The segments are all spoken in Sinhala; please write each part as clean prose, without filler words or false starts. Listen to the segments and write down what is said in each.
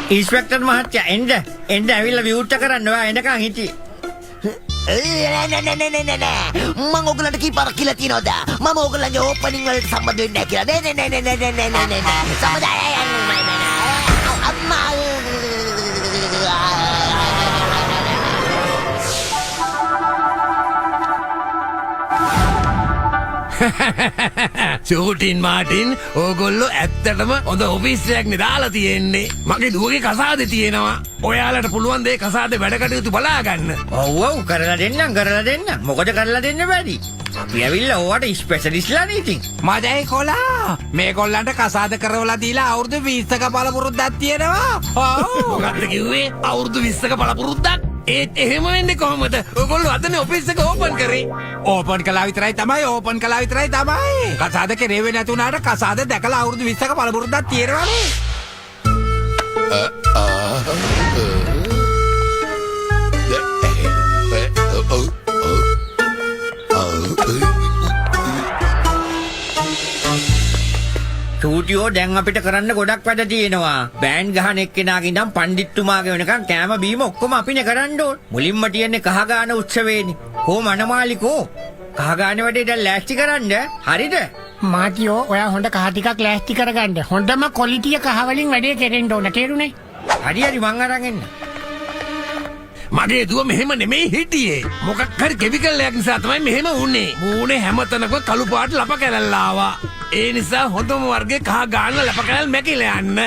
ඉන්ස්පෙක්ටර් මහත්තයා එන්න ඇවිල්ලා විවුර්ත කරන්න ඔයා එනකන් හිටියේ. නෑ මම ඔයගලන්ට කීපාරක් කියලා තියනවද මම ඔයගලන්ගේ ඕපනින් වලට සම්බන්ධ වෙන්නේ නැහැ කියලා නෑ සම්බන්ධයි අම්මා චූටින් මාටින් ඕගොල්ලෝ ඇත්තටම හොඳ ඔෆිස් එකක් නේ දාලා තියෙන්නේ. මගේ දුවගේ කසාදේ තියෙනවා. ඔයාලට පුළුවන් දේ කසාදේ වැඩ කටයුතු බලා ගන්න. ඔව් කරලා දෙන්න. මොකද කරලා දෙන්න බැරි. අපි ඇවිල්ලා ඕවට ස්පෙෂලිස්ට්ලා නේ ඉතින්. මදයි කොලා මේ කොල්ලන්ට කසාද කරවලා දීලා අවුරුදු 20ක පළපුරුද්දක් තියෙනවා. ඔව්. මොකක්ද කිව්වේ? අවුරුදු 20ක පළපුරුද්දක්. ඒත් එහෙම වෙන්නේ කොහොමද? ඔයගොල්ලෝ අතනේ ඔෆිස් එක ඕපන් කරේ. ඕපන් කළා විතරයි තමයි. කසාද කරේ වෙන්නේ නැති උනාට කසාද දැකලා අවුරුදු 20ක පළපුරුද්දක් තියෙනවානේ. චූටියෝ දැන් අපිට කරන්න ගොඩක් වැඩ තියෙනවා. බෑන්ඩ් ගහන එක්කෙනාගේ ඉඳන් පණ්ඩිත්තුමාගේ වෙනකන් කෑම බීම ඔක්කොම අපිනේ කරන්න ඕන. මුලින්ම තියන්නේ කහ ගාන උත්සවේනේ. කොහොම අනමාලිකෝ? කහ ගාන වැඩේ දැන් ලෑස්ති කරන්න. හරිද? මාතියෝ ඔයා හොඳ කහ ටිකක් ලෑස්ති කරගන්න. හොඳම ක්වොලිටිය කහ වලින් වැඩේ කෙරෙන්න ඕන. තේරුණේ? හරි මං අරන් එන්න. මගේ දුව මෙහෙම නෙමෙයි හිටියේ. මොකක් හරි කෙමිකල් එකක් නිසා තමයි මෙහෙම වුනේ. මූණේ හැමතැනකම කළු පාට ලප කැලල්ල ආවා. ඒ නිසා හොඳම වර්ගේ කහ ගාන ලප කැලල් මැකිලා යන්න.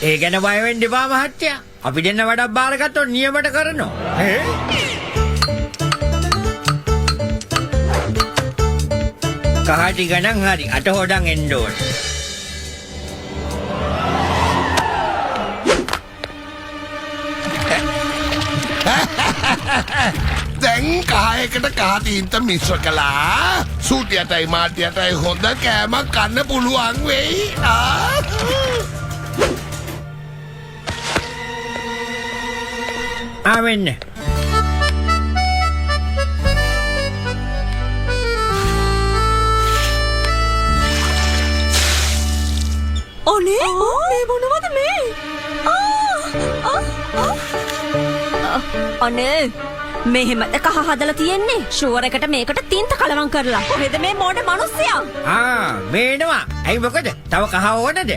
ඒ ගැන බය වෙන්න එපා මහත්තයා. අපි දෙන්න වැඩක් බාරගත්තොත් නියමයට කරනවා. කහටි ගණන් හරි අට හොඩන් එන්න ඕන. දැන් කහයකට කහතීන්ත මිශ්‍ර කළා සූටියටයි මාටියටයි හොඳ කෑමක් කන්න පුළුවන් වෙයි. ආවෙන්න. අනේ මේ මොනවද මේ? අනේ මෙහෙමද කහ හදලා තියෙන්නේ? ෂුවර් එකට මේකට තින්ත කලවම් කරලා. කොහෙද මේ මොඩ මිනිස්සයා? මේනවා. ඇයි මොකද? තව කහ ඕනද?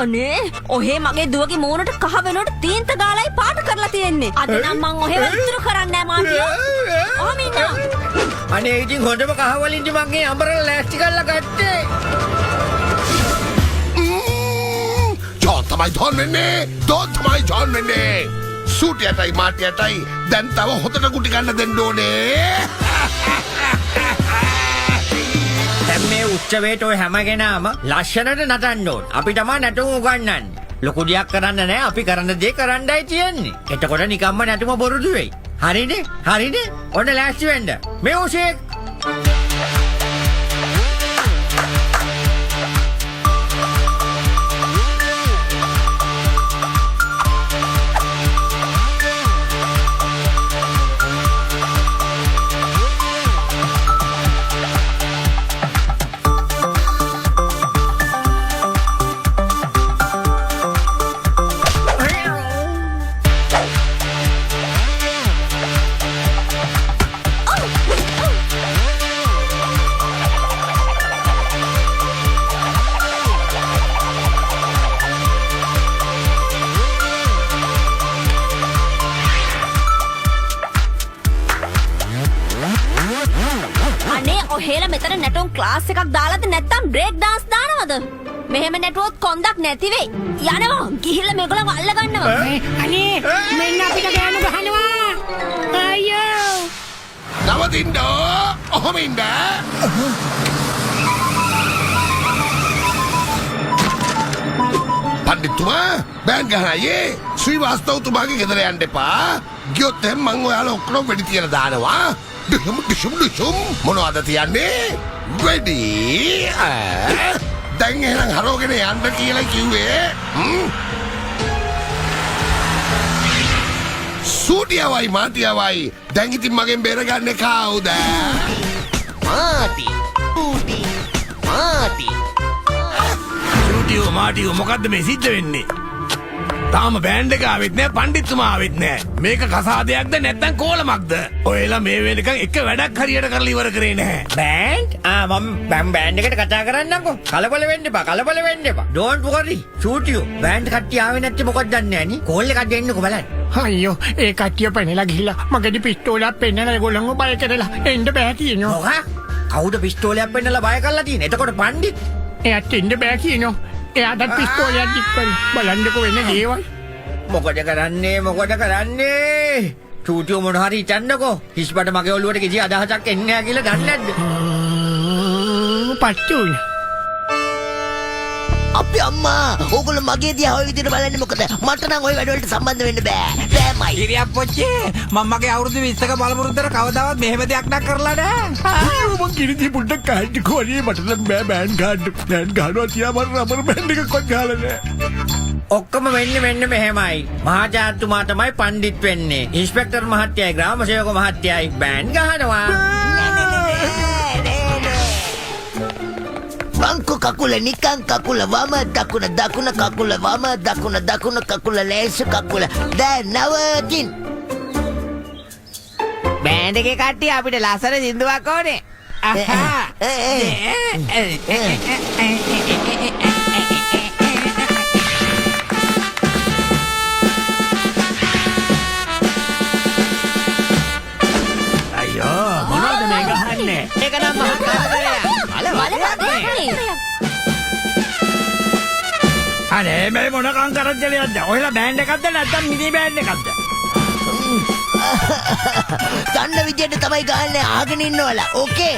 අනේ ඔහේ මගේ දුවගේ මූණට කහ වෙනකොට තින්ත ගාලයි පාට කරලා තියෙන්නේ. අද නම් මං ඔහෙව ඉතුරු කරන්නේ නැහැ මාතියෝ. ඔහම ඉන්න. අනේ ඉතින් හොඳම කහ වලින්ද මං මේ අඹරලා ලෑස්ති කරලා ගත්තේ. Don තමයි ජොන් වෙන්නේ. සූටියටයි මාටියටයි දැන් තව හොතට කුටි ගන්න දෙන්න ඕනේ. දැන් මේ උත්සවයට ඔය හැම කෙනාම ලස්සනට නටන්න ඕන. අපි තමයි නැටුම් උගන්වන්නේ. ලොකු දෙයක් කරන්න නැහැ. අපි කරන දේ කරන්නයි තියෙන්නේ. එතකොට නිකම්ම නැටුම බොරුදු වෙයි. හරිනේ? ඔන්න ලෑස්ති වෙන්න. මියුසික්. ඔහෙලා මෙතන නැටුම් ක්ලාස් එකක් දාලාද නැත්නම් බ්‍රේක් ඩාන්ස් දානවද? මෙහෙම නැටුවොත් කොන්දක් නැති වෙයි. යනවා ගිහිල්ලා මේගොල්ලෝ අල්ල ගන්නවා. අනේ මෙන්න අපිට ගෑනු ගහනවා. අයියෝ. නවතින්න. ඔහොම ඉන්න. පණ්ඩිතුමා බෑන් ගහනයේ ශ්‍රීවාස්තවතුමාගේ ගෙදර යන්න එපා. ගියොත් එහෙනම් මං ඔයාලා ඔක්කොම වෙඩි තියලා දානවා. දුම් මොනවද තියන්නේ? වෙඩි. දැන් එහෙනම් හරෝගෙන යන්න කියලා කිව්වේ. සූටියවයි මාටියවයි දැන් ඉතින් මගෙන් බේරගන්නේ කවුද? මාටියෝ මොකද්ද මේ සිද්ධ වෙන්නේ? තාම බෑන්ඩ් එක ආවෙත් නෑ පණ්ඩිත්තුමා ආවෙත් නෑ. මේක කසාදයක්ද නැත්නම් කෝලමක්ද? ඔයලා මේ වෙනකන් එක වැඩක් හරියට කරලා ඉවර කරේ නැහැ. බෑන්ඩ් මම බෑන්ඩ් එකට කතා කරන්නම්කෝ. කලබල වෙන්න එපා. Don't worry. shoot you. Band කට්ටිය ආවේ නැත්තේ මොකක්ද දන්නේ නෑනේ. කෝල් එකක් දෙන්නකෝ බලන්න. අයියෝ ඒ කට්ටිය පැනලා ගිහිල්ලා මගේදී පිස්තෝලයක් පෙන්නලා ඒගොල්ලන්ව බය කරලා එන්න බෑ කියනවා. මොකක්? කවුද පිස්තෝලයක් පෙන්නලා බය කරලා තියෙන්නේ? එතකොට පණ්ඩිත් එයාට එන්න බෑ කියනවා. එයාට පිස්තෝලයක් දික්කරි බලන්නකෝ වෙන දේවල්. මොකද කරන්නේ? චූටියෝ මොන හරි හිතන්නකෝ. හිස්බඩ මගේ ඔළුවට කිසි අදහසක් එන්නේ නැහැ කියලා දන්නේ නැද්ද? පට්ටුන. අපි අම්මා ඕගොල්ලෝ මගේ දිහා ඔය විදිහට බලන්නේ මොකද? මට නම් ওই වැඩ වලට සම්බන්ධ වෙන්න බෑ. බෑමයි. ඉරියක් පොච්චේ මම මගේ අවුරුදු 20ක බලපුරුද්දට කවදාවත් මෙහෙම දෙයක් නක් කරලා නෑ. මං කිරිදී පොඩ්ඩක් කාඩ් කොරියේ මට නම් බෑ බෑන් ගන්නවා තියා මම රබර් බෑන්ඩ් එකක් වත් ගහලා නෑ. ඔක්කොම වෙන්නේ මෙන්න මෙහෙමයි. මහාචාර්යතුමා තමයි පණ්ඩිත් වෙන්නේ. ඉන්ස්පෙක්ටර් මහත්තයයි ග්‍රාම සේවක මහත්තයයි බෑන් ගහනවා. බංකු කකුල නිකන් කකුල වම දකුණ කකුල වම දකුණ කකුල ලේසු කකුල දැන් නවතින්. බෑන්ඩ් එකේ කට්ටිය අපිට ලස්සන සින්දුවක් ඕනේ. අයියෝ මොනවද මේ ගහන්නේ? ඒක නම් මහා කරදරයක්. අනේ මේ මොන කංකරජලියක්ද? ඔයලා බෑන්ඩ් එකක්ද නැත්නම් මිනි බෑන්ඩ් එකක්ද? දන්න විදියට තමයි ගහන්නේ ආගෙන ඉන්නවලා. ඕකේ.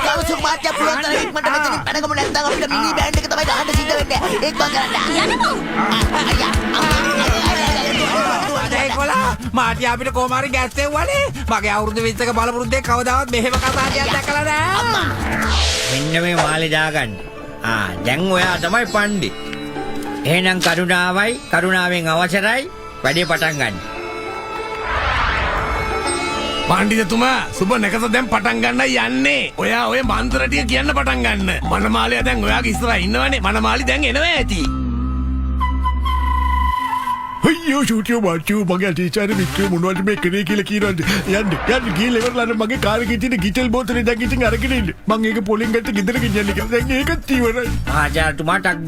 කවුසු මාත්‍ය පුළුවන් තරම් ඉක්මනට මෙතනින් පැනගමු නැත්නම් අපිට මිනි බෑන්ඩ් එක තමයි ගහන්න සිද්ධ වෙන්නේ. ඒක බං කරන්න. මාටි අපිට කොමාරි ගැස්සෙව් වනේ. මගේ අවුරුදු 20ක බලපුරුද්දේ කවදාවත් මෙහෙම කතාවක් දැකලා නෑ. මෙන්න මේ මාලේ දාගන්න. දැන් ඔයා තමයි පණ්ඩිත්. එහෙනම් කරුණාවෙන් අවසරයි වැඩේ පටන් ගන්න. පණ්ඩිතතුමා සුබ නැකත දැන් පටන් ගන්න යන්නේ. ඔයා ඔය මන්ත්‍ර ටික කියන්න පටන් ගන්න. මනමාලියා දැන් ඔයාගේ ඉස්සරහා ඉන්නවනේ. මනමාලි දැන් එනවා ඇති. අයියෝ ෂූටියෝ මාටියෝ මගේ අතීචාර මිත්‍රයෝ මොනවද මේ කරේ කියලා කියනවාද? යන්න ගිහලා ඉවරලා මගේ කාර් එකේ තියෙන ගිටල් බෝතලේ දැන් ඉතින් අරගෙන ඉන්න. මං ඒක පොලින් ගත්ත ගෙදර ගෙනියන්න කියලා. දැන් ඒකත් ඉවරයි. මහාචාර්යතුමා ටක්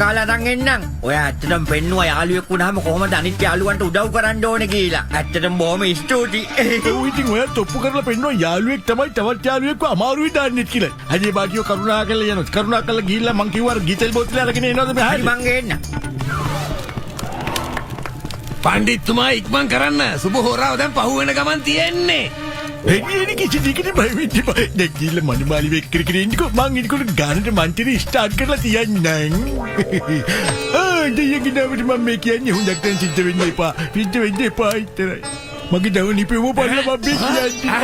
ගාලා අරන් එන්නම්. ඔයා ඇත්තටම පෙන්නුවා යාළුවෙක් වුණාම කොහොමද අනිත් යාළුවන්ට උදව් කරන්න ඕනේ කියලා. ඇත්තටම බොහොම ස්තුතියි. ඔව් ඉතින් ඔයා තොප්පු කරලා පෙන්නුවා යාළුවෙක් තමයි තවත් යාළුවෙක්ව අමාරුයි දාන්නේ කියලා. අනේ මාටියෝ කරුණාකරලා යනවා. කරුණාකරලා ගිහිල්ලා මං කිව්වා ගිටල් බෝතලේ අරගෙන එනවද මෙහාට? මං එන්න. පණ්ඩිත්තුමා ඉක්මන් කරන්න. සුබ හොරාව දැන් පහු වෙන ගමන් තියෙන්නේ. එන්නේ කිසි දෙයකට බය වෙන්න එපා. දැන් ගිහලා මනිමාලි වෙක් කර ඉන්නකෝ. මං ඉන්නකොට ගානට මන්ත්‍රී ස්ටාර්ට් කරලා තියන්නම්. දෙයකින් නෑවට මම මේ කියන්නේ හොඳක් දැන් සිද්ධ වෙන්න එපා. සිද්ධ වෙන්න එපා ඉතරයි. මගේ දව නිපෙව බලලා මම කියන්නේ.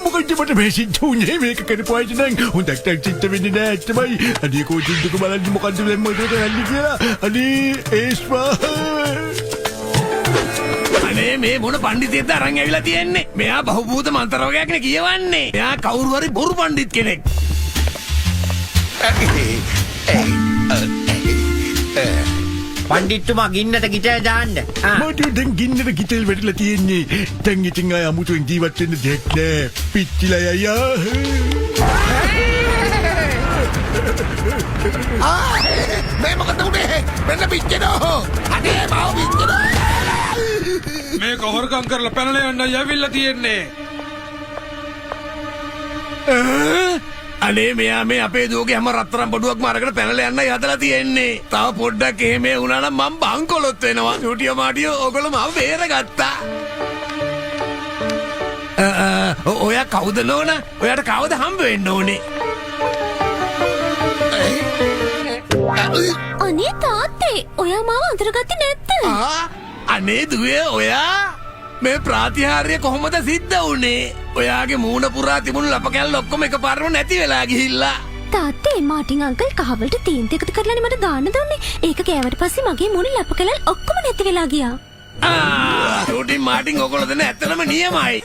මොකද මට මේ සිද්ධ වුණේ මේක කරපුවාට නම් හොඳක් දැන් සිද්ධ වෙන්නේ නෑ ඇත්තමයි. අනේ කොටින්දක බලන්න මොකද්ද දැන් මොකද කරන්නේ කියලා. අනේ ඒස්පා. අනේ මේ මොන පණ්ඩිතයෙක්ද අරන් ඇවිල්ලා තියෙන්නේ? මෙයා බහුබූත මන්ත්‍රෝගයක්නේ කියවන්නේ. මෙයා කවුරු හරි බොරු පණ්ඩිත් කෙනෙක්. පණ්ඩිත්තුමා ගින්නට ගිටේ දාන්න. මට දැන් ගින්නට ගිටෙල් වැටිලා තියෙන්නේ. දැන් ඉතින් ආය අමුතුවෙන් ජීවත් වෙන්න දෙයක් නෑ. පිච්චිලා අයියා. මේ මොකද උනේ? මෙන්න පිච්චෙනෝ. අනේ මාව පිච්චෙනෝ. මේක හොරකම් කරලා පැනලා යන්න යවිල්ලා තියෙන්නේ. අනේ මෙයා මේ අපේ දුවගේ හැම රත්තරන් බඩුවක්ම අරගෙන පැනලා යන්නයි හදලා තියෙන්නේ. තව පොඩ්ඩක් එහෙම වුණා නම් මම බංකොලොත් වෙනවා. චූටියෝ මාටියෝ ඔයගොල්ලෝ මාව බේරගත්තා. ඔයා කවුද නෝන? ඔයාට කවුද හම්බ වෙන්න ඕනේ? අනේ තාත්තේ ඔයා මාව අඳුරගත්තේ නැද්ද? අනේ දුවේ ඔයා මේ ප්‍රාතිහාර්ය කොහොමද සිද්ධ වුනේ? ඔයාගේ මූණ පුරා තිබුණු ලප කැල්ල ඔක්කොම එකපාරම නැති වෙලා ගිහිල්ලා. තාත්තේ මාටින් අංකල් කහවලට තීන්ත එකතු කරලානේ මට දාන්න දුන්නේ. ඒක කෑවට පස්සේ මගේ මූණේ ලප කැල්ල ඔක්කොම නැති වෙලා ගියා. ෂූටින් මාටින් ඔයගොල්ලෝ දෙන්න ඇත්තටම නියමයි.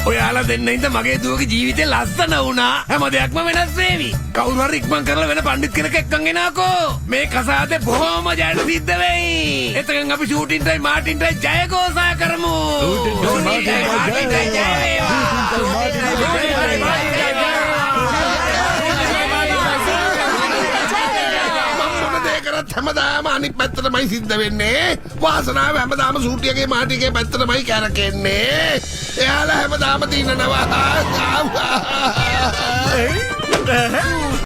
ඔයාලා දෙන්න හින්දා මගේ දුවගේ ජීවිතේ ලස්සන වුණා. හැම දෙයක්ම වෙනස් වේවි. කවුරු හරි ඉක්මන් කරලා වෙන පඬිත් කෙනෙක් එක්කන් එනකෝ. මේ කසාදේ බොහොම ජයට සිද්ධ වෙයි. එතකන් අපි ෂූටින්ටයි මාටින්ටයි ජය ഘോഷා කරමු. ෂූටින්ටයි මාටින්ටයි ජය වේවා. හැමදාම අනිත් පැත්තටමයි සිද්ධ වෙන්නේ. වාසනාව හැමදාම සූටියගේ මාටිගේ පැත්තටමයි කැරකෙන්නේ. එයාලා හැමදාම දිනනවා.